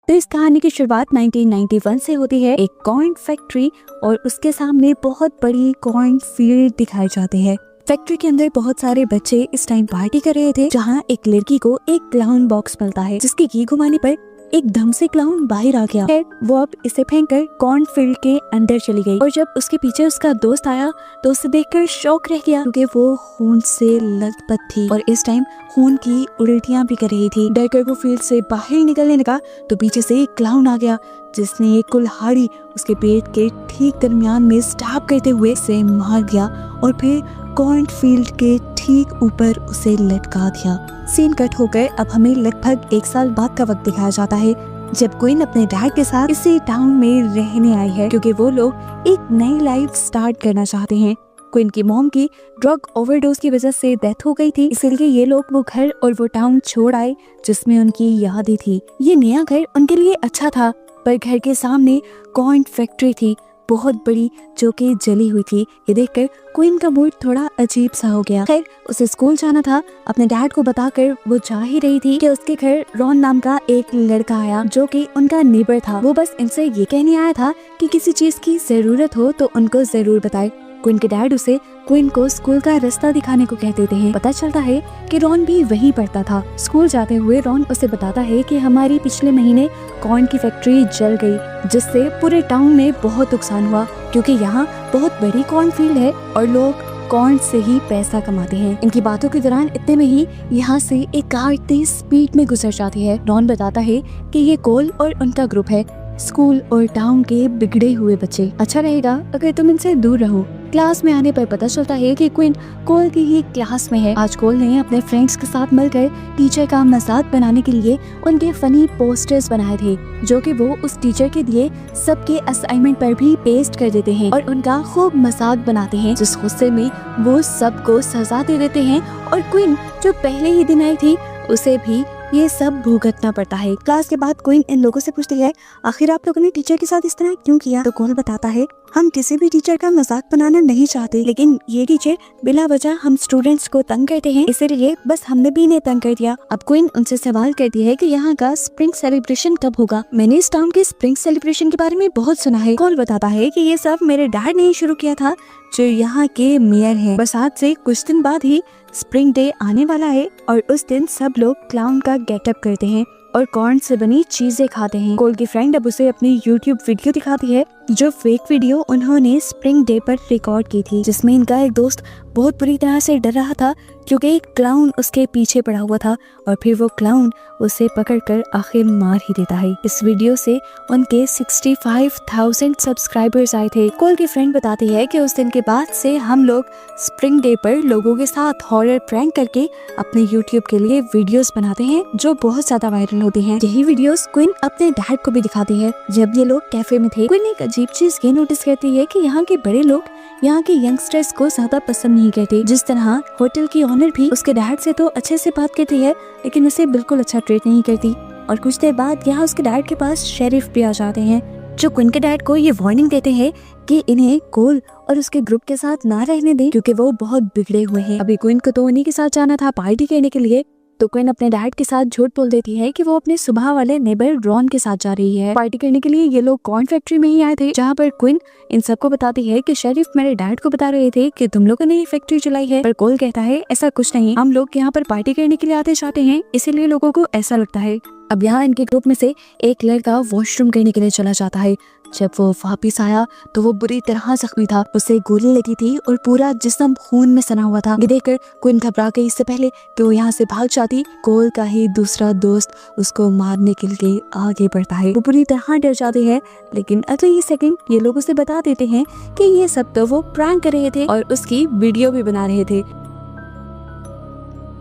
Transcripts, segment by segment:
तो इस कहानी की शुरुआत 1991 से होती है। एक कॉर्न फैक्ट्री और उसके सामने बहुत बड़ी कॉर्न फील्ड दिखाई जाते हैं। फैक्ट्री के अंदर बहुत सारे बच्चे इस टाइम पार्टी कर रहे थे, जहाँ एक लड़की को एक क्लाउन बॉक्स मिलता है, जिसकी की घुमाने पर एकदम से क्लाउन बाहर आ गया है। वो अब इसे फेंककर कॉर्न फील्ड के अंदर चली गई और जब उसके पीछे उसका दोस्त आया तो उसे देखकर शॉक रह गया, क्योंकि वो खून से लथपथ थी और इस टाइम खून की उल्टियां भी कर रही थी। डरकर वो फील्ड से बाहर निकलने लगा तो पीछे से एक क्लाउन आ गया, जिसने एक कुल्हाड़ी उसके पेट के ठीक दरमियान में स्टैब करते हुए उसे मार दिया और फिर कॉर्न फील्ड के ठीक ऊपर उसे लटका दिया। सीन कट होकर अब हमें लगभग 1 साल बाद का वक्त दिखाया जाता है, जब क्वीन अपने डैड के साथ इसी टाउन में रहने आई है, क्योंकि वो लोग एक नई लाइफ स्टार्ट करना चाहते हैं। क्वीन की मॉम की ड्रग ओवरडोज की वजह से डेथ हो गई थी, इसलिए ये लोग वो घर और वो टाउन छोड़ आए जिसमें उनकी यादें थी। ये नया घर उनके लिए अच्छा था, पर घर के सामने कॉर्न फैक्ट्री थी बहुत बड़ी, जो कि जली हुई थी। ये देखकर क्वीन का मूड थोड़ा अजीब सा हो गया। खैर, उसे स्कूल जाना था। अपने डैड को बताकर वो जा ही रही थी कि उसके घर रॉन नाम का एक लड़का आया, जो कि उनका नेबर था। वो बस इनसे ये कहने आया था कि किसी चीज की जरूरत हो तो उनको जरूर बताए। क्वीन के डैड उसे क्वीन को स्कूल का रास्ता दिखाने को कह देते हैं। पता चलता है कि रॉन भी वहीं पढ़ता था। स्कूल जाते हुए रॉन उसे बताता है कि हमारी पिछले महीने कॉर्न की फैक्ट्री जल गई, जिससे पूरे टाउन में बहुत नुकसान हुआ, क्योंकि यहाँ बहुत बड़ी कॉर्न फील्ड है और लोग कॉर्न से ही पैसा कमाते हैं। इनकी बातों के दौरान इतने में ही यहाँ से एक कार तेज स्पीड में गुजर जाती है। रॉन बताता है कि ये कोल और उनका ग्रुप है, स्कूल और टाउन के बिगड़े हुए बच्चे। अच्छा रहेगा अगर तुम इनसे दूर रहो। क्लास में आने पर पता चलता है कि क्वीन कोल की ही क्लास में है। आज कोल ने अपने फ्रेंड्स के साथ मिलकर टीचर का मजाक बनाने के लिए उनके फनी पोस्टर्स बनाए थे, जो कि वो उस टीचर के दिए सबके असाइनमेंट पर भी पेस्ट कर देते हैं और उनका खूब मजाक बनाते हैं, जिस गुस्से में वो सबको सजा दे देते हैं। और क्वीन जो पहले ही दिन आई थी, उसे भी ये सब भुगतना पड़ता है। क्लास के बाद क्वीन इन लोगों से पूछती है, आखिर आप लोगों ने टीचर के साथ इस तरह क्यों किया? तो कोल बताता है, हम किसी भी टीचर का मजाक बनाना नहीं चाहते, लेकिन ये टीचर बिला वजह हम स्टूडेंट्स को तंग करते हैं, इसलिए बस हमने भी इन्हें तंग कर दिया। अब क्वीन उनसे सवाल करती है कि यहाँ का स्प्रिंग सेलिब्रेशन कब होगा? मैंने इस टाउन के स्प्रिंग सेलिब्रेशन के बारे में बहुत सुना है। कोल बताता है कि ये सब मेरे डैड ने ही शुरू किया था, जो यहाँ के मेयर हैं। बस आज से कुछ दिन बाद ही स्प्रिंग डे आने वाला है और उस दिन सब लोग क्लाउन का गेटअप करते हैं और कॉर्न से बनी चीजें खाते हैं। कोल की फ्रेंड अब उसे अपनी यूट्यूब वीडियो दिखाती है, जो फेक वीडियो उन्होंने स्प्रिंग डे पर रिकॉर्ड की थी, जिसमें इनका एक दोस्त बहुत बुरी तरह से डर रहा था, क्योंकि एक क्लाउन उसके पीछे पड़ा हुआ था और फिर वो क्लाउन उसे पकड़कर आखिर मार ही देता है। इस वीडियो से उनके 65,000 सब्सक्राइबर्स आए थे। कोल की फ्रेंड बताती है कि उस दिन के बाद से हम लोग स्प्रिंग डे पर लोगों के साथ हॉरर प्रैंक करके अपने यूट्यूब के लिए वीडियोस बनाते हैं, जो बहुत ज्यादा वायरल होती हैं। यही वीडियोस क्वीन अपने डैड को भी दिखाती है। जब ये लोग कैफे में थे, क्वीन एक अजीब चीज ये नोटिस करती है कि यहाँ के बड़े लोग यहाँ के यंगस्टर्स को ज्यादा पसंद नहीं करते। जिस तरह होटल की ओनर भी उसके डैड से तो अच्छे से बात करती है, लेकिन उसे बिल्कुल अच्छा ट्रीट नहीं करती। और कुछ देर बाद यहाँ उसके डैड के पास शेरिफ भी आ जाते हैं, जो क्वीन के डैड को ये वार्निंग देते हैं कि इन्हें कोल और उसके ग्रुप के साथ ना रहने दें, क्योंकि वो बहुत बिगड़े हुए हैं। अभी क्वीन को तो उन्हीं के साथ जाना था पार्टी करने के लिए, तो क्वीन अपने डैड के साथ झूठ बोल देती है कि वो अपने सुबह वाले नेबर रॉन के साथ जा रही है पार्टी करने के लिए। ये लोग कॉर्न फैक्ट्री में ही आए थे, जहाँ पर क्वीन इन सबको बताती है कि शेरिफ मेरे डैड को बता रहे थे कि तुम लोगों ने ये फैक्ट्री चलाई है, पर कोल कहता है ऐसा कुछ नहीं, हम लोग यहाँ पर पार्टी करने के लिए आते जाते हैं, इसीलिए लोगों को ऐसा लगता है। अब यहाँ इनके ग्रुप में से एक लड़का वॉशरूम करने के लिए चला जाता है। जब वो वापिस आया तो वो बुरी तरह जख्मी था, उसे गोली लगी थी और पूरा जिस्म खून में सना हुआ था। ये देखकर क्वीन घबरा गई। इससे पहले कि वो यहाँ से भाग जाती, कोल का ही दूसरा दोस्त उसको मारने के लिए आगे बढ़ता है। वो पूरी तरह डर जाती है, लेकिन अगले ही सेकंड ये लोग उसे बता देते हैं कि ये सब तो वो प्रैंक कर रहे थे और उसकी वीडियो भी बना रहे थे।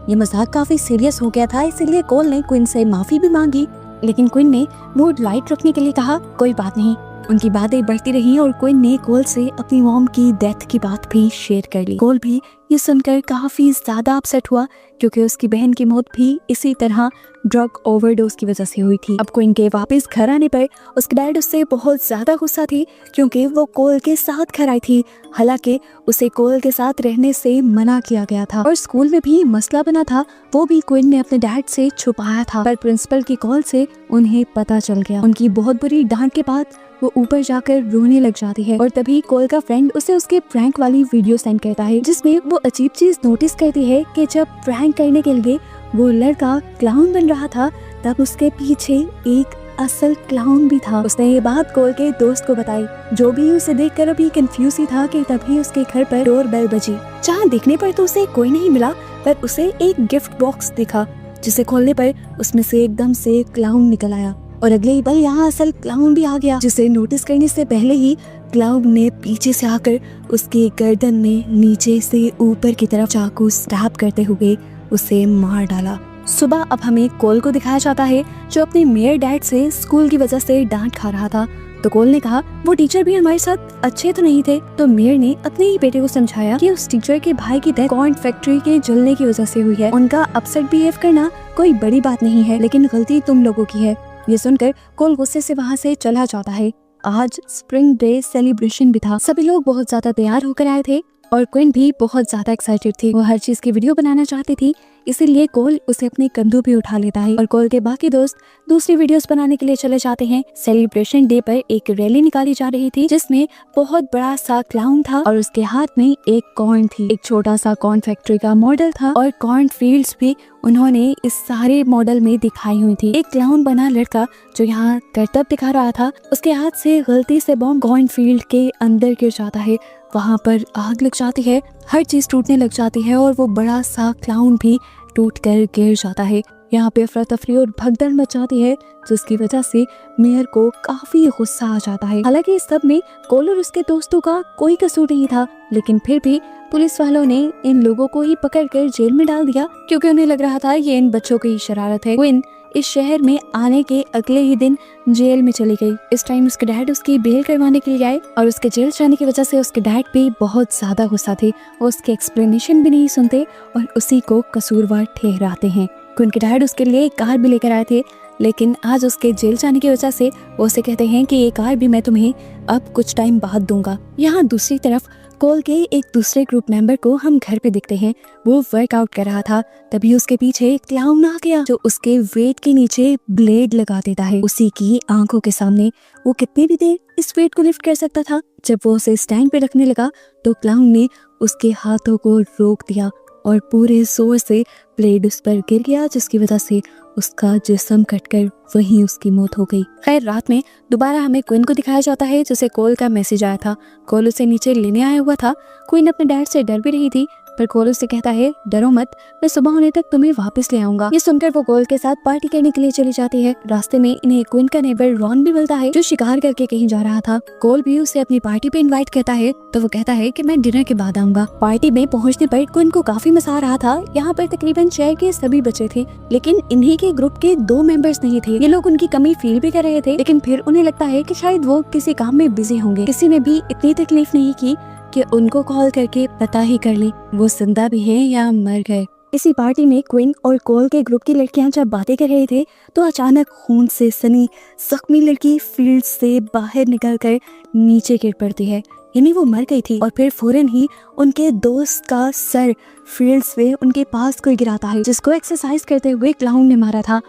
ये मजाक काफी सीरियस हो गया था, इसीलिए कोल ने क्वीन से माफी भी मांगी, लेकिन क्वीन ने मूड लाइट रखने के लिए कहा कोई बात नहीं। उनकी बातें बढ़ती रही और क्वीन ने कोल से अपनी मॉम की डेथ की बात भी शेयर कर ली। कोल भी ये सुनकर काफी ज्यादा अपसेट हुआ, क्योंकि उसकी बहन की मौत भी इसी तरह ड्रग ओवरडोज की वजह से हुई थी। अब क्विन के वापस घर आने पर उसके डैड उससे बहुत ज्यादा गुस्सा थी क्योंकि वो कोल के साथ घर आई थी। हालांकि उसे कोल के साथ रहने से मना किया गया था और स्कूल में भी मसला बना था, वो भी क्विन ने अपने डैड से छुपाया था। पर प्रिंसिपल की कॉल से उन्हें पता चल गया। उनकी बहुत बुरी डांट के बाद वो ऊपर जाकर रोने लग जाती है और तभी कोल का फ्रेंड उसे उसके प्रैंक वाली वीडियो सेंड करता है, जिसमें वो अजीब चीज नोटिस करती है कि जब प्रैंक करने के लिए वो लड़का क्लाउन बन रहा था तब उसके पीछे एक असल क्लाउन भी था। उसने ये बात कोल के दोस्त को बताई, जो भी उसे देखकर अभी कंफ्यूज ही था कि तभी उसके घर पर डोर बेल बजी। जहाँ देखने पर तो उसे कोई नहीं मिला, पर उसे एक गिफ्ट बॉक्स दिखा, जिसे खोलने पर उसमें से एकदम से क्लाउन निकल आया और अगले ही पल यहाँ असल क्लाउन भी आ गया, जिसे नोटिस करने से पहले ही क्लाउन ने पीछे से आकर उसके गर्दन में नीचे से ऊपर की तरफ चाकू स्टैब करते हुए उसे मार डाला। सुबह अब हमें कोल को दिखाया जाता है, जो अपने मेयर डैड से स्कूल की वजह से डांट खा रहा था। तो कोल ने कहा वो टीचर भी हमारे साथ अच्छे तो नहीं थे। तो मेयर ने अपने ही बेटे को समझाया कि उस टीचर के भाई की डेथ कॉर्न फैक्ट्री के जलने की वजह से हुई है। उनका अपसेट बिहेव करना कोई बड़ी बात नहीं है, लेकिन गलती तुम लोगों की है। ये सुनकर कोल गुस्से से वहाँ से चला जाता है। आज स्प्रिंग डे सेलिब्रेशन भी था, सभी लोग बहुत ज्यादा तैयार होकर आए थे और क्विन भी बहुत ज्यादा एक्साइटेड थी। वो हर चीज की वीडियो बनाना चाहती थी, इसीलिए कोल उसे अपने कंधों पे उठा लेता है और कोल के बाकी दोस्त दूसरी वीडियोस बनाने के लिए चले जाते हैं। सेलिब्रेशन डे पर एक रैली निकाली जा रही थी, जिसमें बहुत बड़ा सा क्लाउन था और उसके हाथ में एक कॉर्न थी। एक छोटा सा कॉर्न फैक्ट्री का मॉडल था और कॉर्न फील्ड्स भी उन्होंने इस सारे मॉडल में दिखाई हुई थी। एक क्लाउन बना लड़का जो यहाँ करतब दिखा रहा था, उसके हाथ से गलती से बॉम्ब कॉर्न फील्ड के अंदर गिर जाता है। वहाँ पर आग लग जाती है, हर चीज टूटने लग जाती है और वो बड़ा सा क्लाउन भी टूट कर गिर जाता है। यहाँ पे अफरा तफरी और भगदड़ मच जाती है, जिसकी वजह से मेयर को काफी गुस्सा आ जाता है। हालांकि इस सब में कोल और उसके दोस्तों का कोई कसूर नहीं था, लेकिन फिर भी पुलिस वालों ने इन लोगों को ही पकड़कर जेल में डाल दिया, क्योंकि उन्हें लग रहा था ये इन बच्चों की शरारत है। क्विन इस शहर में आने के अगले ही दिन जेल में चली गई। इस टाइम उसके डैड उसकी बेल करवाने के लिए आए और उसके जेल जाने की वजह से उसके डैड भी बहुत ज्यादा गुस्सा थे। वो उसके एक्सप्लेनेशन भी नहीं सुनते और उसी को कसूरवार ठहराते हैं। उनके डैड उसके लिए एक कार भी लेकर आए थे, लेकिन आज उसके जेल जाने की वजह से वो उसे कहते हैं कि ये कार भी मैं तुम्हें अब कुछ टाइम बाद दूंगा। यहाँ दूसरी तरफ कोल के एक दूसरे ग्रुप मेंबर को हम घर पे देखते हैं। वो वर्कआउट कर रहा था, तभी उसके पीछे एक क्लाउन आ गया जो उसके वेट के नीचे ब्लेड लगा देता है। उसी की आंखों के सामने वो कितनी भी देर इस वेट को लिफ्ट कर सकता था। जब वो उसे स्टैंड पे रखने लगा तो क्लाउन ने उसके हाथों को रोक दिया और पूरे जोर से ब्लेड उस पर गिर गया, जिसकी वजह से उसका जिस्म कटकर वहीं उसकी मौत हो गई। खैर रात में दोबारा हमें क्विन को दिखाया जाता है, जिसे कोल का मैसेज आया था। कोल उसे नीचे लेने आया हुआ था। क्विन अपने डैड से डर भी रही थी, पर कोल उससे कहता है डरो मत, मैं सुबह होने तक तुम्हें वापस ले आऊंगा। ये सुनकर वो कोल के साथ पार्टी करने के लिए चली जाती है। रास्ते में इन्हें क्विन का नेबर रॉन भी मिलता है, जो शिकार करके कहीं जा रहा था। कोल भी उसे अपनी पार्टी पे इनवाइट करता है, तो वो कहता है कि मैं डिनर के बाद आऊंगा। पार्टी में पहुंचने पर क्विन को काफी मजा आ रहा था। यहाँ पर तकरीबन शहर के सभी बच्चे थे, लेकिन इन्हीं के ग्रुप के 2 मेंबर्स नहीं थे। ये लोग उनकी कमी फील भी कर रहे थे, लेकिन फिर उन्हें लगता है कि शायद वो किसी काम में बिजी होंगे। किसी ने भी इतनी तकलीफ नहीं की कि उनको कॉल करके पता ही कर ले वो जिंदा भी हैं या मर गए। इसी पार्टी में क्विन और कोल के ग्रुप की लड़कियां जब बातें कर रहे थे तो अचानक खून से सनी जख्मी लड़की फील्ड से बाहर निकलकर नीचे गिर पड़ती है, यानी वो मर गई थी। और फिर फौरन ही उनके दोस्त का सर फील्ड से उनके पास कोई गिराता है, जिसको एक्सरसाइज करते हुए क्लाउन ने मारा था।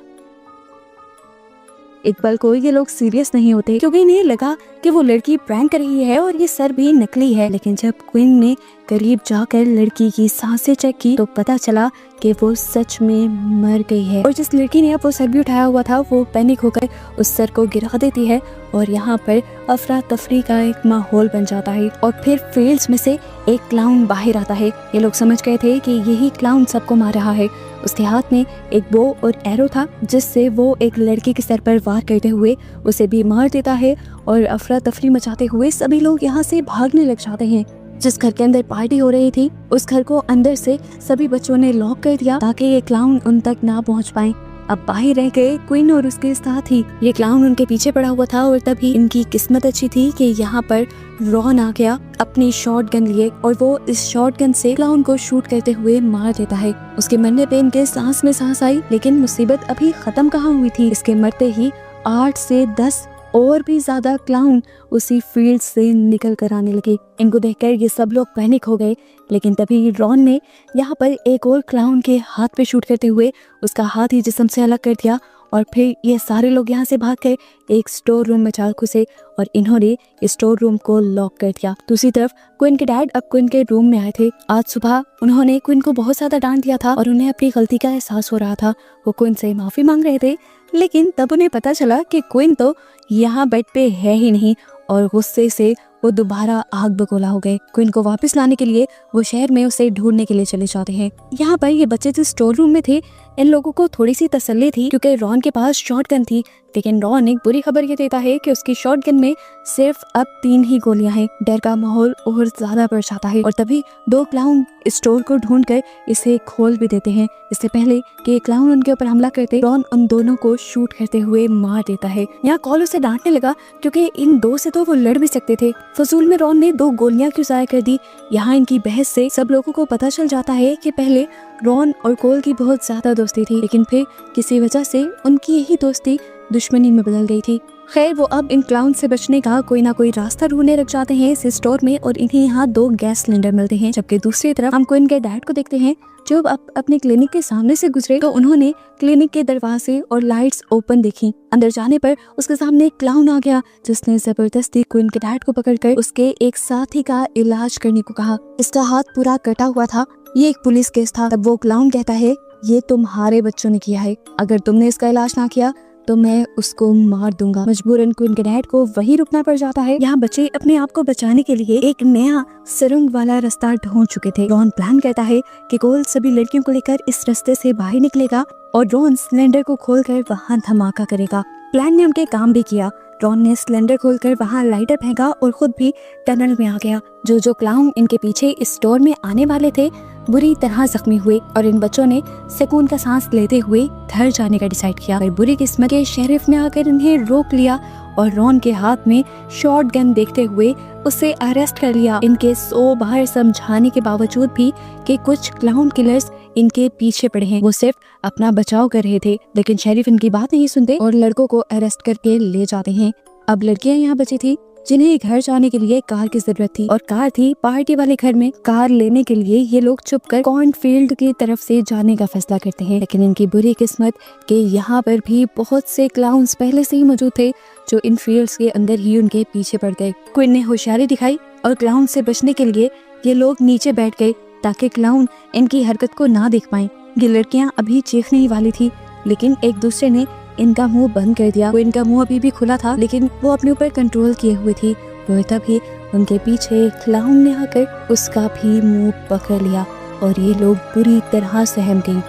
एक पल को ये लोग सीरियस नहीं होते, क्योंकि इन्हें लगा कि वो लड़की प्रैंक कर रही है और ये सर भी नकली है। लेकिन जब क्विन ने करीब जाकर लड़की की सांसें चेक की तो पता चला कि वो सच में मर गई है। और जिस लड़की ने अब वो सर भी उठाया हुआ था वो पैनिक होकर उस सर को गिरा देती है और यहाँ पर अफरा तफरी का एक माहौल बन जाता है। और फिर फील्ड्स में से एक क्लाउन बाहर आता है। ये लोग समझ गए थे कि यही क्लाउन सबको मार रहा है। उसके हाथ में एक बो और एरो था, जिससे वो एक लड़की के सर पर वार करते हुए उसे भी मार देता है और अफरा तफरी मचाते हुए सभी लोग यहाँ से भागने लग जाते हैं। जिस घर के अंदर पार्टी हो रही थी उस घर को अंदर से सभी बच्चों ने लॉक कर दिया ताकि ये क्लाउन उन तक ना पहुँच पाए। अब बाहर रह गए क्वीन और उसके साथ ही ये क्लाउन उनके पीछे पड़ा हुआ था। और तभी इनकी किस्मत अच्छी थी कि यहाँ पर रॉन आ गया अपनी शॉटगन लिए और वो इस शॉटगन से क्लाउन को शूट करते हुए मार देता है। उसके मरने पे इनके सांस में सांस आई, लेकिन मुसीबत अभी खत्म कहाँ हुई थी। इसके मरते ही 8 से 10 और भी ज्यादा क्लाउन उसी फील्ड से निकल कर आने लगे। इनको देखकर ये सब लोग पैनिक हो गए, लेकिन तभी रॉन ने यहाँ पर एक और क्लाउन के हाथ पे शूट करते हुए उसका हाथ ही जिस्म से अलग कर दिया। और फिर ये सारे लोग यहाँ से भाग कर एक स्टोर रूम में जा घुसे और इन्होंने स्टोर रूम को लॉक कर दिया। दूसरी तरफ क्वीन के डैड अब क्वीन के रूम में आए थे। आज सुबह उन्होंने क्वीन को बहुत ज्यादा डांट दिया था और उन्हें अपनी गलती का एहसास हो रहा था। वो क्वीन से माफी मांग रहे थे, लेकिन तब उन्हें पता चला कि क्वीन तो यहाँ बेड पे है ही नहीं और गुस्से से वो दोबारा आग बगोला हो गए। क्वीन को वापस लाने के लिए वो शहर में उसे ढूंढने के लिए चले जाते हैं। यहाँ पर ये बच्चे जो स्टोर रूम में थे, इन लोगों को थोड़ी सी तसल्ली थी क्योंकि रॉन के पास शॉटगन थी, लेकिन रॉन एक बुरी खबर ये देता है कि उसकी शॉटगन में सिर्फ अब 3 ही गोलियां हैं। डर का माहौल और ज्यादा बढ़ जाता है और तभी 2 क्लाउन स्टोर को ढूंढकर इसे खोल भी देते हैं। इससे पहले कि क्लाउन उनके ऊपर हमला करते, रॉन उन दोनों को शूट करते हुए मार देता है। यहाँ कॉल उसे डांटने लगा क्योंकि इन 2 से तो वो लड़ भी सकते थे। फजूल में रॉन ने 2 गोलियां क्यों जाया कर दी। यहाँ इनकी बहस से सब लोगों को पता चल जाता है कि पहले रॉन और कोल की बहुत ज्यादा दोस्ती थी, लेकिन फिर किसी वजह से उनकी यही दोस्ती दुश्मनी में बदल गई थी। खैर वो अब इन क्लाउन से बचने का कोई ना कोई रास्ता ढूंढने लग जाते हैं इस स्टोर में और इन्हें यहाँ 2 गैस सिलेंडर मिलते हैं। जबकि दूसरी तरफ हम क्वीन के डैड को देखते हैं जो अब अपने क्लिनिक के सामने से गुजरे तो उन्होंने क्लिनिक के दरवाजे और लाइट्स ओपन देखी। अंदर जाने पर उसके सामने एक क्लाउन आ गया जिसने जबरदस्ती क्वीन के डैड को पकड़कर उसके एक साथी का इलाज करने को कहा। इसका हाथ पूरा कटा हुआ था, ये एक पुलिस केस था। तब वो क्लाउन कहता है ये तुम्हारे बच्चों ने किया है, अगर तुमने इसका इलाज ना किया तो मैं उसको मार दूंगा। मजबूरन क्वीन के डैड को वही रुकना पड़ जाता है। यहाँ बच्चे अपने आप को बचाने के लिए एक नया सुरंग वाला रास्ता ढूंढ चुके थे। रॉन प्लान करता है कि कोल सभी लड़कियों को लेकर इस रास्ते से बाहर निकलेगा और रॉन सिलेंडर को खोलकर वहाँ धमाका करेगा। प्लान ने उनके काम भी किया। रॉन ने सिलेंडर खोलकर वहाँ लाइटर फेंका और खुद भी टनल में आ गया। जो क्लाउन इनके पीछे इस स्टोर में आने वाले थे बुरी तरह जख्मी हुए और इन बच्चों ने सुकून का सांस लेते हुए घर जाने का डिसाइड किया। पर बुरी किस्मत के शेरिफ ने आकर इन्हें रोक लिया और रॉन के हाथ में शॉटगन देखते हुए उसे अरेस्ट कर लिया। इनके 100 बार समझाने के बावजूद भी कि कुछ क्लाउन किलर्स इनके पीछे पड़े हैं, वो सिर्फ अपना बचाव कर रहे थे, लेकिन शेरिफ इनकी बात नहीं सुनते और लड़कों को अरेस्ट करके ले जाते हैं। अब लड़कियां यहाँ बची थी जिन्हें घर जाने के लिए कार की जरूरत थी और कार थी पार्टी वाले घर में। कार लेने के लिए ये लोग छुपकर कॉर्नफील्ड की तरफ से जाने का फैसला करते हैं, लेकिन इनकी बुरी किस्मत कि यहाँ पर भी बहुत से क्लाउन्स पहले से ही मौजूद थे जो इन फील्ड्स के अंदर ही उनके पीछे पड़ गए। क्वीन ने होशियारी दिखाई और क्लाउन से बचने के लिए ये लोग नीचे बैठ गए ताकि क्लाउन इनकी हरकत को ना देख पाए। ये लड़कियां अभी चीखने ही वाली थी, लेकिन एक दूसरे ने इनका मुंह बंद कर दिया। वो इनका मुंह अभी भी खुला था, लेकिन वो अपने ऊपर कंट्रोल किए हुए थी। वो तभी उनके पीछे क्लाउन ने आकर उसका भी मुंह पकड़ लिया और ये लोग बुरी तरह सहम गए।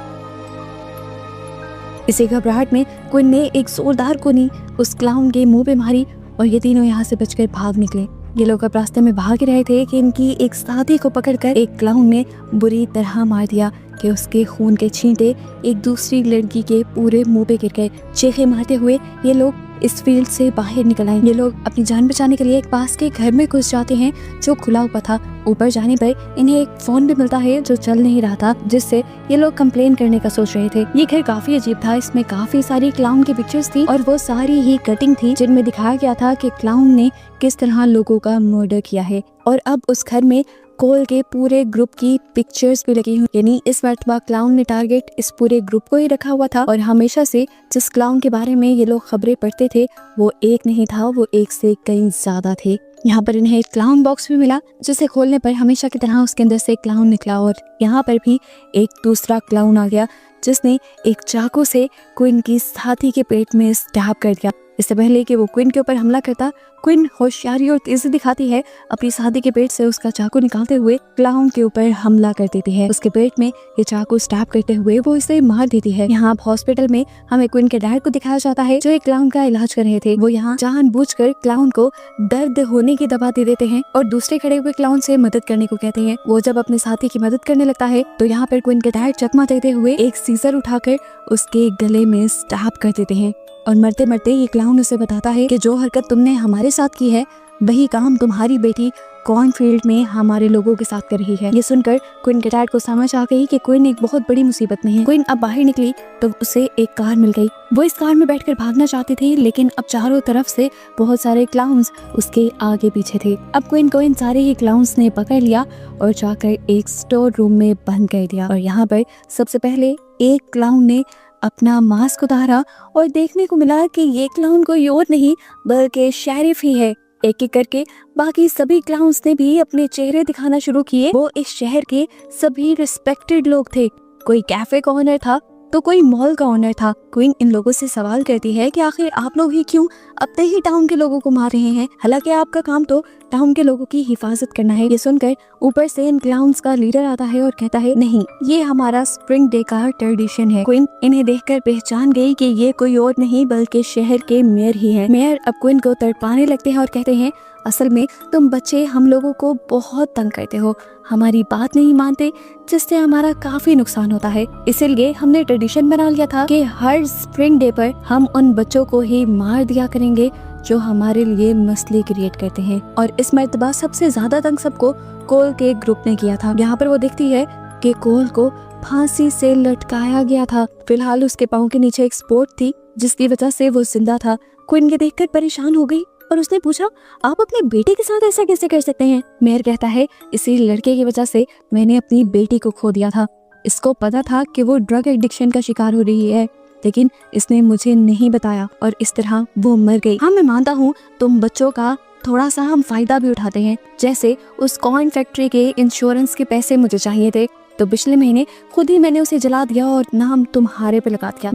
इसी घबराहट में क्वीन ने एक जोरदार कोनी उस क्लाउन के मुंह पे मारी और ये तीनों यहाँ से बचकर भाग निकले। ये लोग अब रास्ते में भाग रहे थे कि इनकी एक साथी को पकड़कर एक क्लाउन ने बुरी तरह मार दिया कि उसके खून के छींटे एक दूसरी लड़की के पूरे मुंह पे गिर गए। चीखे मारते हुए ये लोग इस फील्ड से बाहर निकल आए। ये लोग अपनी जान बचाने के लिए एक पास के घर में घुस जाते हैं जो खुला हुआ था। ऊपर जाने पर इन्हें एक फोन भी मिलता है जो चल नहीं रहा था, जिससे ये लोग कंप्लेन करने का सोच रहे थे। ये घर काफी अजीब था, इसमें काफी सारी क्लाउन की पिक्चर्स थी और वो सारी ही कटिंग थी जिनमें दिखाया गया था कि क्लाउन ने किस तरह लोगों का मर्डर किया है। और अब उस घर में कोल के पूरे ग्रुप की पिक्चर्स भी लगी हुई, यानी इस मर्तबा क्लाउन ने टारगेट इस पूरे ग्रुप को ही रखा हुआ था। और हमेशा से जिस क्लाउन के बारे में ये लोग खबरें पढ़ते थे वो एक नहीं था, वो एक से कई ज्यादा थे। यहाँ पर इन्हें एक क्लाउन बॉक्स भी मिला जिसे खोलने पर हमेशा की तरह उसके अंदर से क्लाउन निकला और यहाँ पर भी एक दूसरा क्लाउन आ गया जिसने एक चाकू से क्वीन की साथी के पेट में स्टैब कर दिया। इससे पहले कि वो क्विन के ऊपर हमला करता, क्विन होशियारी और तेजी दिखाती है, अपनी शादी के पेट से उसका चाकू निकालते हुए क्लाउन के ऊपर हमला कर देती है। उसके पेट में ये चाकू स्टैब करते हुए वो इसे मार देती है। यहाँ हॉस्पिटल में हमें क्विन के डैड को दिखाया जाता है जो एक क्लाउन का इलाज कर रहे थे। वो यहाँ जानबूझकर क्लाउन को दर्द होने की दवा दे देते हैं और दूसरे खड़े हुए क्लाउन से मदद करने को कहते हैं। वो जब अपने साथी की मदद करने लगता है तो यहाँ पर क्विन के डैड चकमा देते हुए एक सीजर उठाकर उसके गले में स्टैब कर देते हैं और मरते मरते ये क्लाउन उसे बताता है कि जो हरकत तुमने हमारे साथ की है वही काम तुम्हारी बेटी कॉर्नफील्ड में हमारे लोगों के साथ कर रही है। ये सुनकर क्विन के डैड को समझ आ गई कि क्विन एक बहुत बड़ी मुसीबत में है। क्विन अब बाहर निकली तो उसे एक कार मिल गई। वो इस कार में बैठकर भागना चाहती थी, लेकिन अब चारों तरफ से बहुत सारे क्लाउन्स उसके आगे पीछे थे। अब क्विन को इन सारे ही क्लाउन्स ने पकड़ लिया और जाकर एक स्टोर रूम में बंद कर दिया। और यहाँ पर सबसे पहले एक क्लाउन ने अपना मास्क उतारा और देखने को मिला कि ये क्लाउन कोई और नहीं बल्कि शेरिफ ही है। एक एक करके बाकी सभी क्लाउन्स ने भी अपने चेहरे दिखाना शुरू किए। वो इस शहर के सभी रिस्पेक्टेड लोग थे। कोई कैफे का ओनर था तो कोई मॉल का ओनर था। क्वीन इन लोगों से सवाल करती है कि आखिर आप लोग ही क्यों अपने ही टाउन के लोगों को मार रहे हैं, हालांकि आपका काम तो टाउन के लोगों की हिफाजत करना है। ये सुनकर ऊपर से इन क्लाउन्स का लीडर आता है और कहता है नहीं, ये हमारा स्प्रिंग डे का ट्रेडिशन है। क्वीन इन्हें देखकर पहचान गई कि ये कोई और नहीं बल्कि शहर के मेयर ही है। मेयर अब क्वीन को तड़पाने लगते हैं और कहते हैं असल में तुम बच्चे हम लोगों को बहुत तंग करते हो, हमारी बात नहीं मानते, जिससे हमारा काफी नुकसान होता है। इसीलिए हमने ट्रेडिशन बना लिया था कि हर स्प्रिंग डे पर हम उन बच्चों को ही मार दिया करेंगे जो हमारे लिए मसले क्रिएट करते हैं। और इस मर्तबा सबसे ज्यादा तंग सबको कोल के ग्रुप ने किया था। यहाँ पर वो देखती है कि कोल को फांसी से लटकाया गया था। फिलहाल उसके पाँव के नीचे एक स्पोर्ट थी जिसकी वजह से वो जिंदा था। क्वीन ये देखकर परेशान हो गई और उसने पूछा आप अपने बेटे के साथ ऐसा कैसे कर सकते हैं। मेयर कहता है इसी लड़के की वजह से मैंने अपनी बेटी को खो दिया था। इसको पता था कि वो ड्रग एडिक्शन का शिकार हो रही है, लेकिन इसने मुझे नहीं बताया और इस तरह वो मर गई। हाँ, मैं मानता हूँ तुम बच्चों का थोड़ा सा हम फायदा भी उठाते हैं, जैसे उस कॉर्न फैक्ट्री के इंश्योरेंस के पैसे मुझे चाहिए थे तो पिछले महीने खुद ही मैंने उसे जला दिया और नाम तुम्हारे पे लगा दिया।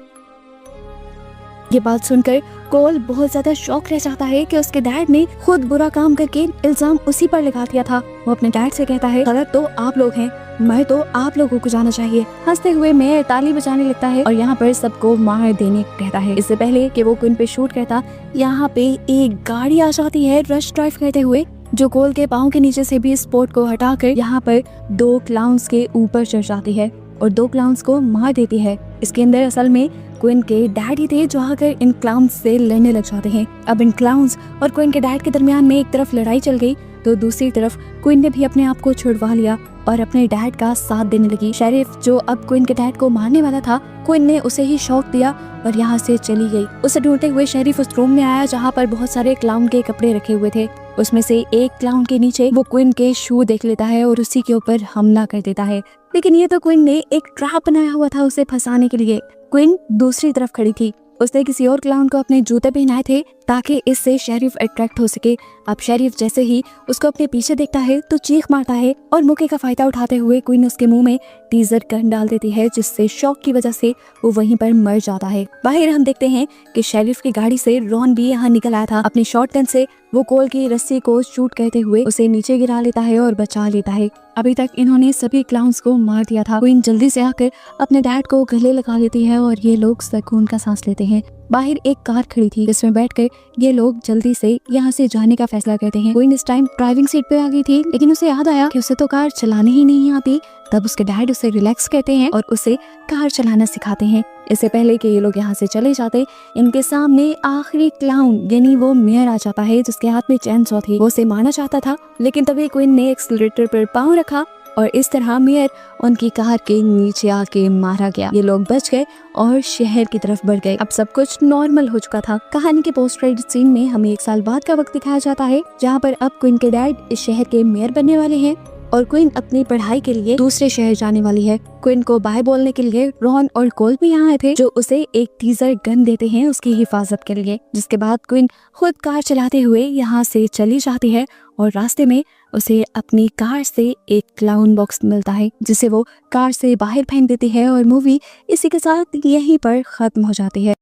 ये बात सुनकर कोल बहुत ज्यादा शॉक रह जाता है कि उसके डैड ने खुद बुरा काम करके इल्जाम उसी पर लगा दिया था। वो अपने डैड से कहता है गलत तो आप लोग हैं, मैं तो आप लोगों को जाना चाहिए। हंसते हुए मेयर ताली बजाने लगता है और यहाँ पर सबको मार देने कहता है। इससे पहले कि वो क्वीन पे शूट करता, यहाँ पे एक गाड़ी आ जाती है रश ड्राइव करते हुए, जो कोल के पाँव के नीचे से भी स्पोर्ट को हटाकर यहाँ पर 2 क्लाउन्स के ऊपर चढ़ जाती है और 2 क्लाउन्स को मार देती है। इसके अंदर असल में क्वीन के डैड ही थे जो आकर इन क्लाउन्स से लड़ने लग जाते हैं। अब इन क्लाउन्स और क्वीन के डैड के दरमियान में एक तरफ लड़ाई चल गई तो दूसरी तरफ क्वीन ने भी अपने आप को छुड़वा लिया और अपने डैड का साथ देने लगी। शेरिफ जो अब क्वीन के डैड को मारने वाला था, क्वीन ने उसे ही शॉक दिया और यहाँ से चली गई। उसे ढूंढते हुए शेरिफ उस रूम में आया जहाँ पर बहुत सारे क्लाउन के कपड़े रखे हुए थे। उसमें से एक क्लाउन के नीचे वो क्वीन के शू देख लेता है और उसी के ऊपर हमला कर देता है, लेकिन ये तो क्वीन ने एक ट्रैप बनाया हुआ था उसे फंसाने के लिए। क्वीन दूसरी तरफ खड़ी थी, उसने किसी और क्लाउन को अपने जूते पहनाए थे ताकि इससे शेरिफ अट्रैक्ट हो सके। अब शेरिफ जैसे ही उसको अपने पीछे देखता है तो चीख मारता है और मौके का फायदा उठाते हुए क्वीन उसके मुंह में टीजर गन डाल देती है, जिससे शॉक की वजह से वो वहीं पर मर जाता है। बाहर हम देखते हैं कि शेरिफ की गाड़ी से रॉन भी यहाँ निकल आया था। अपनी शॉटगन से वो कोल की रस्सी को शूट करते हुए उसे नीचे गिरा लेता है और बचा लेता है। अभी तक इन्होंने सभी क्लाउन्स को मार दिया था। क्वीन जल्दी से आकर अपने डैड को गले लगा लेती है और ये लोग सुकून का सांस लेते हैं। बाहर एक कार खड़ी थी जिसमें बैठकर ये लोग जल्दी से यहाँ से जाने का फैसला करते हैं। क्वीन इस टाइम ड्राइविंग सीट पे आ गई थी, लेकिन उसे याद आया कि उसे तो कार चलाने ही नहीं आती। तब उसके डैड उसे रिलैक्स कहते हैं और उसे कार चलाना सिखाते हैं। इससे पहले कि ये लोग यहाँ से चले जाते, इनके सामने आखिरी क्लाउन यानी वो मेयर आ जाता है जिसके हाथ में चैन सॉ थी। वो उसे मारना चाहता था, लेकिन तभी क्वीन ने एक्सीलरेटर पर पाँव रखा और इस तरह मेयर उनकी कार के नीचे आके मारा गया। ये लोग बच गए और शहर की तरफ बढ़ गए। अब सब कुछ नॉर्मल हो चुका था। कहानी के पोस्ट क्रेडिट सीन में हमें 1 साल बाद का वक्त दिखाया जाता है, जहाँ पर अब क्वीन के डैड इस शहर के मेयर बनने वाले हैं और क्वीन अपनी पढ़ाई के लिए दूसरे शहर जाने वाली है। क्वीन को बाय बोलने के लिए रॉन और कोल भी यहाँ आए थे, जो उसे एक टीजर गन देते हैं उसकी हिफाजत के लिए। जिसके बाद क्वीन खुद कार चलाते हुए यहाँ से चली जाती है और रास्ते में उसे अपनी कार से एक क्लाउन बॉक्स मिलता है, जिसे वो कार से बाहर फेंक देती है और मूवी इसी के साथ यहीं पर खत्म हो जाती है।